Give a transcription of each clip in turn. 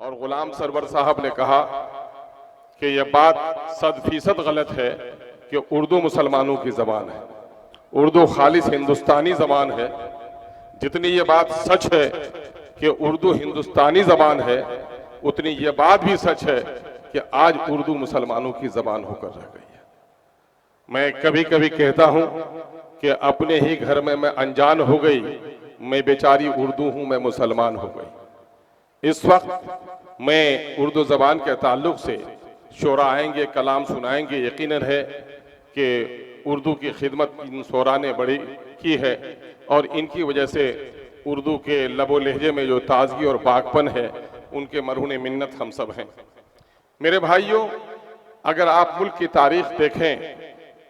और गुलाम सरवर साहब ने कहा कि यह बात 100% गलत है कि उर्दू मुसलमानों की ज़बान है। उर्दू खालिस हिंदुस्तानी ज़बान है। जितनी ये बात सच है कि उर्दू हिंदुस्तानी ज़बान है, उतनी ये बात भी सच है कि आज उर्दू मुसलमानों की ज़बान होकर रह गई है। मैं कभी कभी कहता हूं कि अपने ही घर में मैं अनजान हो गई, मैं बेचारी उर्दू हूं, मैं मुसलमान हो गई। इस वक्त मैं उर्दू ज़बान के ताल्लुक से शोरा आएंगे, कलाम सुनाएंगे। यकीनन है कि उर्दू की खिदमत इन शोरा ने बड़ी की है और इनकी वजह से उर्दू के लबो लहजे में जो ताजगी और बागपन है, उनके मरहून मिन्नत हम सब हैं। मेरे भाइयों, अगर आप मुल्क की तारीख देखें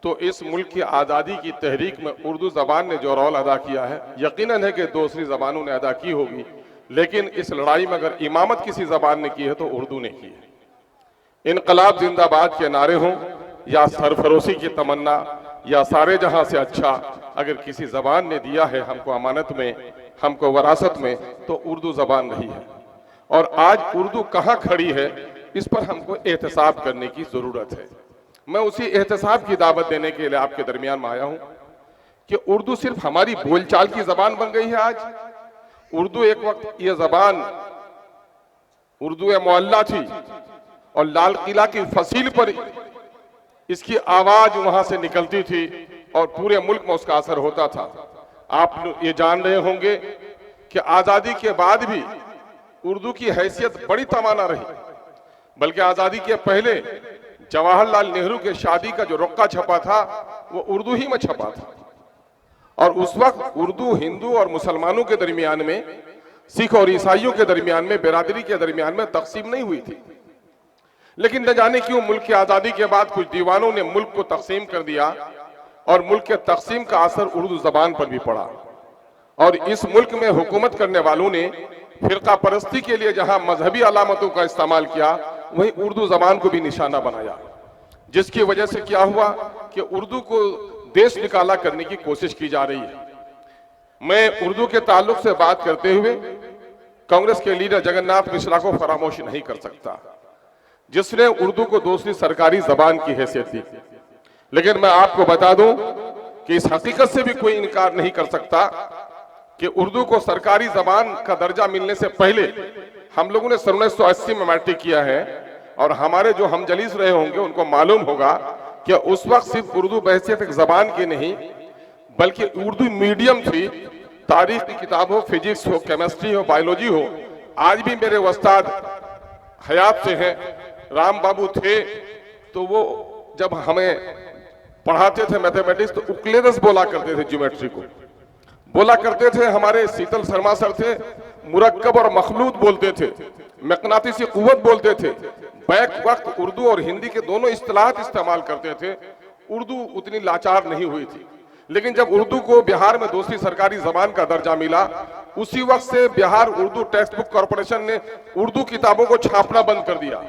तो इस मुल्क की आज़ादी की तहरीक में उर्दू ज़बान ने जो रोल अदा किया है, यकीनन है कि दूसरी ज़बानों ने अदा की होगी, लेकिन इस लड़ाई में अगर इमामत किसी ज़बान ने की है तो उर्दू ने की है। इनकलाब जिंदाबाद के नारे हों या सरफरोशी की तमन्ना या सारे जहां से अच्छा, अगर किसी ज़बान ने दिया है हमको अमानत में, हमको वरासत में, तो उर्दू ज़बान रही है। और आज उर्दू कहाँ खड़ी है, इस पर हमको एहतसाब करने की ज़रूरत है। मैं उसी एहतसाब की दावत देने के लिए आपके दरमियान में आया हूं कि उर्दू सिर्फ हमारी बोलचाल की ज़बान बन गई है। आज उर्दू एक वक्त ये ज़बान उर्दू मोहल्ला थी और लाल किला की फसील पर इसकी आवाज वहां से निकलती थी और पूरे मुल्क में उसका असर होता था। आप ये जान रहे होंगे कि आजादी के बाद भी उर्दू की हैसियत बड़ी तवाना रही, बल्कि आजादी के पहले जवाहरलाल नेहरू के शादी का जो रुक्का छपा था वो उर्दू ही में छपा था। और उस वक्त उर्दू हिंदू और मुसलमानों के दरमियान में, सिख और ईसाइयों के दरमियान में, बिरादरी के दरमियान में तकसीम नहीं हुई थी। लेकिन न जाने क्यों मुल्क की आजादी के बाद कुछ दीवानों ने मुल्क को तकसीम कर दिया और मुल्क के तकसीम का असर उर्दू ज़बान पर भी पड़ा। और इस मुल्क में हुकूमत करने वालों ने फिरका परस्ती के लिए जहां मजहबी अलामतों का इस्तेमाल किया, वहीं उर्दू ज़बान को भी निशाना बनाया, जिसकी वजह से क्या हुआ कि उर्दू को देश निकाला करने की कोशिश की जा रही है। मैं उर्दू के ताल्लुक से बात करते हुए कांग्रेस के लीडर जगन्नाथ मिश्रा को फरामोश नहीं कर सकता, जिसने उर्दू को दूसरी सरकारी ज़बान की हैसियत दी। लेकिन मैं आपको बता दूं कि इस हकीकत से भी कोई इनकार नहीं कर सकता कि उर्दू को सरकारी ज़बान का दर्जा मिलने से पहले हम लोगों ने 1980 में मैट्रिक किया है और हमारे जो हमजलीस रहे होंगे उनको मालूम होगा कि उस वक्त सिर्फ उर्दू बहैसियत एक ज़बान की नहीं, बल्कि उर्दू मीडियम थी। तारीख की किताब हो, फिजिक्स हो, केमिस्ट्री हो, बायोलॉजी हो। आज भी मेरे उस्ताद हयात से हैं, राम बाबू थे, तो वो जब हमें पढ़ाते थे मैथमेटिक्स तो उक्लेरस बोला करते थे, ज्योमेट्री को बोला करते थे। हमारे शीतल शर्मा सर थे, मुरक्कब और मखलूत बोलते थे, मकनातीसी कुव्वत बोलते थे। बैक वक्त उर्दू और हिंदी के दोनों इस्तिलाहात इस्तेमाल करते थे। उर्दू उतनी लाचार नहीं हुई थी। लेकिन जब उर्दू को बिहार में दूसरी सरकारी ज़बान का दर्जा मिला, उसी वक्त से Bihar Urdu text book corporation ने उर्दू किताबों को छापना बंद कर दिया।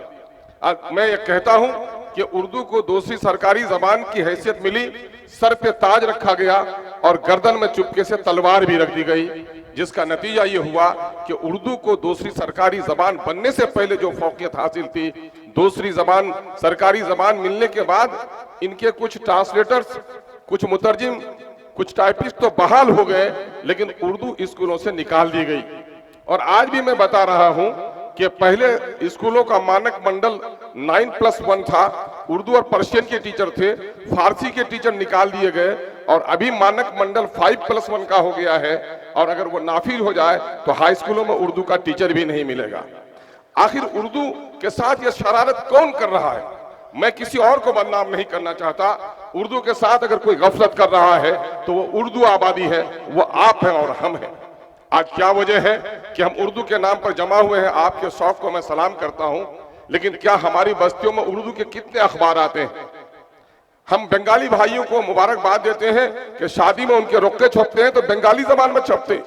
मैं ये कहता हूं कि उर्दू को दूसरी सरकारी ज़बान की हैसियत मिली, सर पे ताज रखा गया और गर्दन में चुपके से तलवार भी रख दी गई, जिसका नतीजा ये हुआ कि उर्दू को दूसरी सरकारी ज़बान बनने से पहले जो फौकियत हासिल थी, दूसरी ज़बान सरकारी ज़बान मिलने के बाद इनके कुछ ट्रांसलेटर्स, कुछ मुतरजिम, कुछ टाइपिस्ट तो बहाल हो गए, लेकिन उर्दू स्कूलों से निकाल दी गई। और आज भी मैं बता रहा हूं कि पहले स्कूलों का मानक मंडल 9+1 था। उर्दू और पर्शियन के टीचर थे, फारसी के टीचर निकाल दिए गए और अभी मानक मंडल 5+1 का हो गया है। और अगर वो नाफिज हो जाए तो हाई स्कूलों में उर्दू का टीचर भी नहीं मिलेगा। आखिर उर्दू के साथ ये शरारत कौन कर रहा है? मैं किसी और को बदनाम नहीं करना चाहता। उर्दू के साथ अगर कोई गफलत कर रहा है तो वो उर्दू आबादी है, वो आप हैं और हम हैं। आज क्या वजह है कि हम उर्दू के नाम पर जमा हुए हैं? आपके शौक को मैं सलाम करता हूं, लेकिन क्या हमारी बस्तियों में उर्दू के कितने अखबार आते हैं? हम बंगाली भाइयों को मुबारकबाद देते हैं कि शादी में उनके रुक्के छपते हैं तो बंगाली ज़बान में छपते,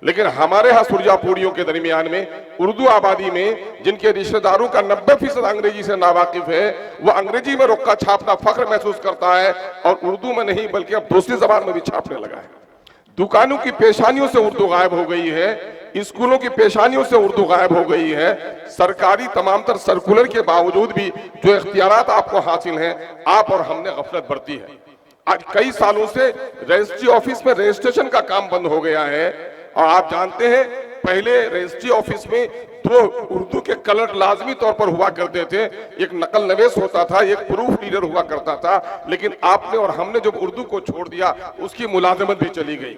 लेकिन हमारे यहाँ सुरजापुरियों के दरमियान में उर्दू आबादी में जिनके रिश्तेदारों का 90% अंग्रेजी से नावाकिफ है, वो अंग्रेजी में रुक्का छापना फख्र महसूस करता है और उर्दू में नहीं बल्कि अब दूसरी ज़बान में भी छापने लगा है। दुकानों की पेशानियों से उर्दू गायब हो गई है। स्कूलों की पेशानियों से उर्दू गायब हो गई है। सरकारी तमाम तर सर्कुलर के बावजूद भी जो इख्तियारात आपको हासिल हैं, आप और हमने गफलत बरती है। आज कई सालों से रजिस्ट्री ऑफिस में रजिस्ट्रेशन का काम बंद हो गया है। और आप जानते हैं पहले रजिस्ट्री ऑफिस में 2 उर्दू के कलर लाजमी तौर पर हुआ करते थे, एक नकल नवेश होता था, एक प्रूफ रीडर हुआ करता था। लेकिन आपने और हमने जब उर्दू को छोड़ दिया, उसकी मुलाजमत भी चली गई।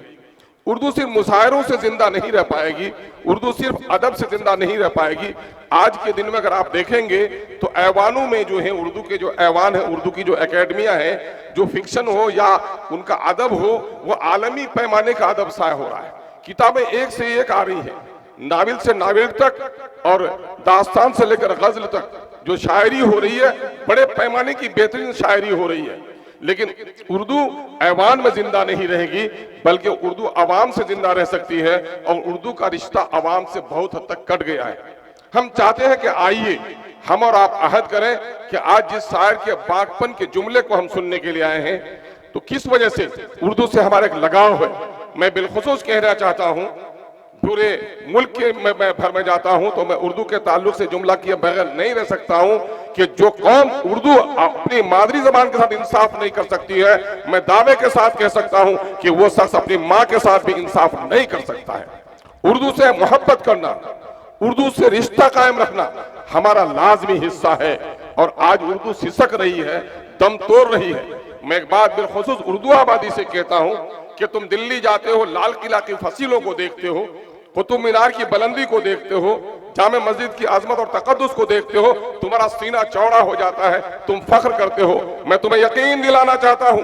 उर्दू सिर्फ मुशायरों से जिंदा नहीं रह पाएगी, उर्दू सिर्फ अदब से जिंदा नहीं रह पाएगी। आज के दिन में अगर आप देखेंगे तो ऐवानों में जो है, उर्दू के जो ऐवान है, उर्दू की जो एकेडमियां हैं, जो फिक्शन हो या उनका अदब हो, वो आलमी पैमाने का अदब शाया हो रहा है। किताबें एक से एक आ रही हैं, नाविल से नाविल तक और दास्तान से लेकर गजल तक जो शायरी हो रही है, बड़े पैमाने की बेहतरीन शायरी हो रही है। लेकिन उर्दू ऐवान में जिंदा नहीं रहेगी, बल्कि उर्दू अवाम से जिंदा रह सकती है। और उर्दू का रिश्ता अवाम से बहुत हद तक कट गया है। हम चाहते हैं कि आइए हम और आप अहद करें कि आज जिस शायर के बागपन के जुमले को हम सुनने के लिए आए हैं, तो किस वजह से उर्दू से हमारा एक लगाव है। मैं बिलखुसूस कहना चाहता हूं, पूरे मुल्क के मैं भर में जाता हूं तो मैं उर्दू के ताल्लुक से जुमला किए बगैर नहीं रह सकता हूं कि जो कौम उर्दू अपनी मादरी जबान के साथ इंसाफ नहीं कर सकती है, मैं दावे के साथ कह सकता हूं कि वो शख्स अपनी माँ के साथ भी इंसाफ नहीं कर सकता है। उर्दू से मोहब्बत करना, उर्दू से रिश्ता कायम रखना हमारा लाजमी हिस्सा है। और आज उर्दू सिसक रही है, दम तोड़ रही है। मैं एक बात बिलखुसूस उर्दू आबादी से कहता हूं कि तुम दिल्ली जाते हो, लाल किला की फसीलों को देखते हो, कुतुब मीनार की बुलंदी को देखते हो, जामे मस्जिद की आजमत और तकद्दुस को देखते हो, तुम्हारा सीना चौड़ा हो जाता है, तुम फख्र करते हो। मैं तुम्हें यकीन दिलाना चाहता हूं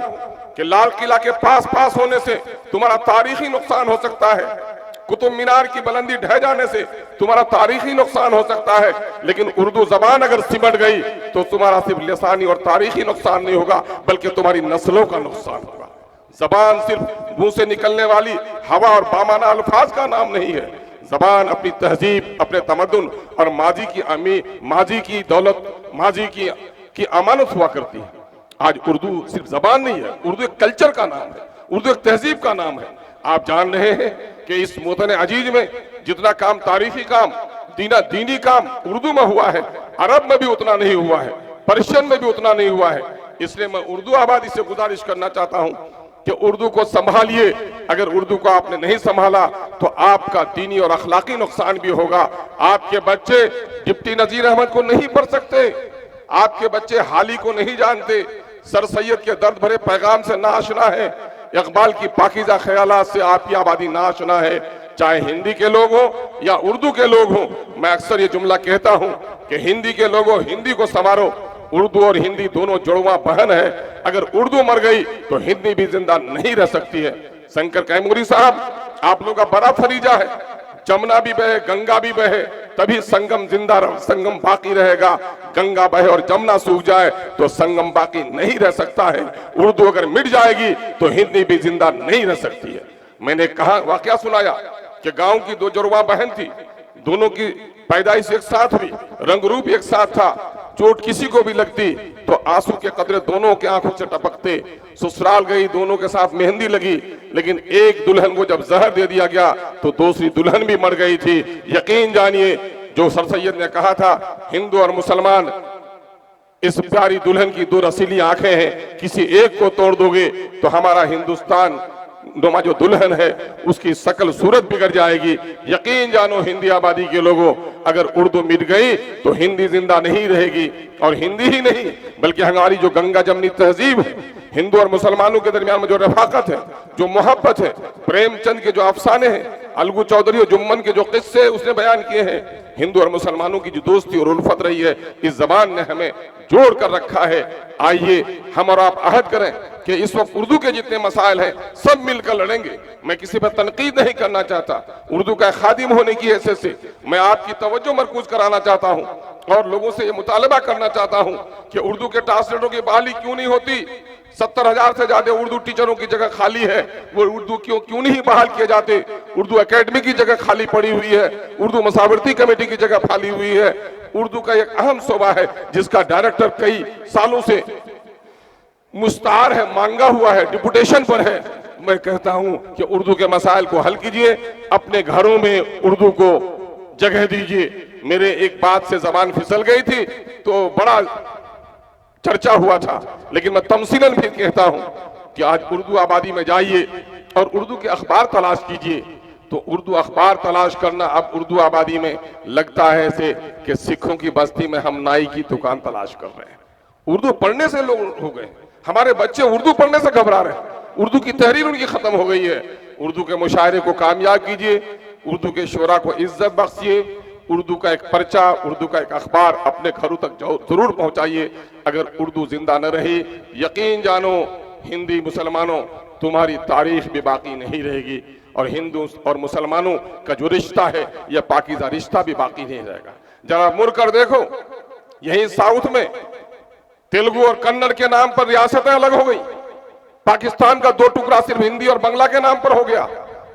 कि लाल किला के पास होने से तुम्हारा तारीखी नुकसान हो सकता है, कुतुब मीनार की बुलंदी ढह जाने से तुम्हारा तारीखी नुकसान हो सकता है, लेकिन उर्दू जबान अगर सिमट गई तो तुम्हारा सिर्फ लिसानी और तारीखी नुकसान नहीं होगा, बल्कि तुम्हारी नस्लों का नुकसान होगा। जबान सिर्फ मुंह से निकलने वाली हवा और बामाना अल्फाज का नाम नहीं है। जबान अपनी तहजीब, अपने तमद्दुन और माजी की दौलत, माजी की अमानत हुआ करती है। आज उर्दू सिर्फ जबान नहीं है, उर्दू एक कल्चर का नाम है, उर्दू एक तहजीब का नाम है। आप जान रहे हैं कि इस मोतन अजीज में जितना काम तारीखी काम, दीनी काम उर्दू में हुआ है, अरब में भी उतना नहीं हुआ है, पर्शियन में भी उतना नहीं हुआ है। इसलिए मैं उर्दू आबादी से गुजारिश करना चाहता हूं कि उर्दू को संभालिए। अगर उर्दू को आपने नहीं संभाला तो आपका दीनी और अखलाकी नुकसान भी होगा। आपके बच्चे डिप्टी नजीर अहमद को नहीं पढ़ सकते, आपके बच्चे हाली को नहीं जानते, सर सैयद के दर्द भरे पैगाम से नाआशना है, इकबाल की पाकीज़ा ख्यालात से आपकी आबादी नाआशना है। चाहे हिंदी के लोग हो या उर्दू के लोग हो, मैं अक्सर ये जुमला कहता हूं कि हिंदी के लोगों हिंदी को संवारो। उर्दू और हिंदी दोनों जुड़वा बहन है। अगर उर्दू मर गई तो हिंदी भी जिंदा नहीं रह सकती है। शंकर कैमूरी साहब, आप लोगों का बड़ा फरीजा है, जमुना भी बहे, गंगा भी बहे, तभी संगम जिंदा संगम बाकी रहेगा। गंगा बहे और जमुना सूख जाए तो संगम बाकी नहीं रह सकता है। उर्दू अगर मिट जाएगी तो हिंदी भी जिंदा नहीं रह सकती है। मैंने कहा, वाकया सुनाया कि गांव की 2 जुड़वा बहन थी, दोनों की पैदाइश एक साथ हुई, रंग रूप एक साथ था, चोट किसी को भी लगती तो आंसू के कतरे दोनों के आंखों से टपकते। ससुराल गई, दोनों के साथ मेहंदी लगी, लेकिन एक दुल्हन को जब जहर दे दिया गया तो दूसरी दुल्हन भी मर गई थी। यकीन जानिए, जो सर सैयद ने कहा था, हिंदू और मुसलमान इस प्यारी दुल्हन की 2 रसीली आंखें हैं, किसी एक को तोड़ दोगे तो हमारा हिंदुस्तान नुमा जो दुल्हन है उसकी शकल सूरत बिगड़ जाएगी। यकीन जानो हिंदी आबादी के लोगों, अगर उर्दू मिट गई तो हिंदी जिंदा नहीं रहेगी। और हिंदी ही नहीं बल्कि हमारी जो गंगा जमनी तहजीब है, हिंदू और मुसलमानों के दरमियान में जो रफाकत है, जो मोहब्बत है, प्रेमचंद के जो अफसाने हैं, अलगू चौधरी और जुम्मन के जो किस्से उसने बयान किए हैं, हिंदू और मुसलमानों की जो दोस्ती और उल्फत रही है, इस जबान ने हमें जोड़ कर रखा है। आइए हम और आप अहद करें कि इस वक्त उर्दू के जितने मसाइल हैं सब मिलकर लड़ेंगे। मैं किसी पर तनकीद नहीं करना चाहता, उर्दू का खादिम होने की हैसियत से मैं आपकी तवज्जो मरकूज कराना चाहता हूं और लोगों से ये मुतालबा करना चाहता हूं कि उर्दू के ट्रांसलेटरों की बहाली क्यों नहीं होती। 70,000 से ज्यादा उर्दू टीचरों की जगह खाली है, वो उर्दू क्यों नहीं बहाल किए जाते। उर्दू एकेडमी की जगह खाली पड़ी हुई है, उर्दू मसावरती कमेटी की जगह खाली हुई है। उर्दू का एक अहम शोबा है जिसका डायरेक्टर कई सालों से मुस्तार है, मांगा हुआ है, डिपुटेशन पर है, मैं कहता हूं कि उर्दू के मसाइल को हल कीजिए, अपने घरों में उर्दू को जगह दीजिए। मेरे एक बात से जबान फिसल गई थी तो बड़ा चर्चा हुआ था, लेकिन मैं तमसीलन भी कहता हूं कि आज उर्दू आबादी में जाइए और उर्दू के अखबार तलाश कीजिए। तो उर्दू अखबार तलाश करना अब उर्दू आबादी में लगता है ऐसे कि सिखों की बस्ती में हम नाई की दुकान तलाश कर रहे हैं। उर्दू पढ़ने से लोग हो गए, हमारे बच्चे उर्दू पढ़ने से घबरा रहे हैं, उर्दू की तहरीर उनकी खत्म हो गई है। उर्दू के मुशायरे को कामयाब कीजिए, उर्दू के शोरा को इज्जत बख्शिए, उर्दू का एक पर्चा, उर्दू का एक अखबार अपने घरों तक जरूर पहुंचाइए। अगर उर्दू जिंदा न रही, यकीन जानो हिंदी मुसलमानों तुम्हारी तारीख भी बाकी नहीं रहेगी, और हिंदू और मुसलमानों का जो रिश्ता है यह पाकीज़ा रिश्ता भी बाकी नहीं रहेगा। जरा मुड़ कर देखो, यही साउथ में तेलुगु और कन्नड़ के नाम पर रियासतें अलग हो गई, पाकिस्तान का 2 टुकड़ा सिर्फ हिंदी और बांग्ला के नाम पर हो गया।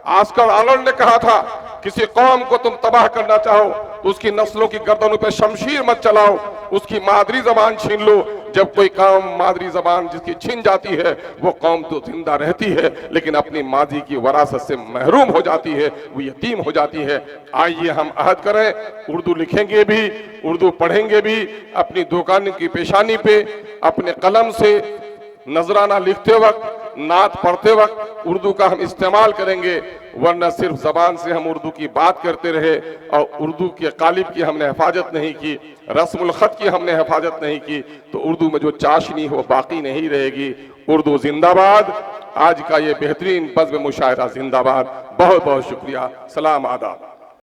आजकल आलम ने कहा था, किसी कौम को तुम तबाह करना चाहो तो उसकी नस्लों की गर्दनों पर शमशीर मत चलाओ, उसकी मादरी जबान छीन लो। जब कोई कौम मादरी जबान जिसकी छीन जाती है वो कौम तो जिंदा रहती है, लेकिन अपनी माजी की वरासत से महरूम हो जाती है, वो यतीम हो जाती है। आइए हम अहद करें, उर्दू लिखेंगे भी, उर्दू पढ़ेंगे भी, अपनी दुकान की पेशानी पे अपने कलम से नजराना लिखते वक्त, नात पढ़ते वक्त उर्दू का हम इस्तेमाल करेंगे, वरना सिर्फ जबान से हम उर्दू की बात करते रहे और उर्दू के कालिब की हमने हिफाजत नहीं की, रस्मुल खत की हमने हिफाजत नहीं की, तो उर्दू में जो चाशनी हो बाकी नहीं रहेगी। उर्दू जिंदाबाद। आज का ये बेहतरीन बज़्म मुशायरा जिंदाबाद। बहुत बहुत शुक्रिया। सलाम आदाब।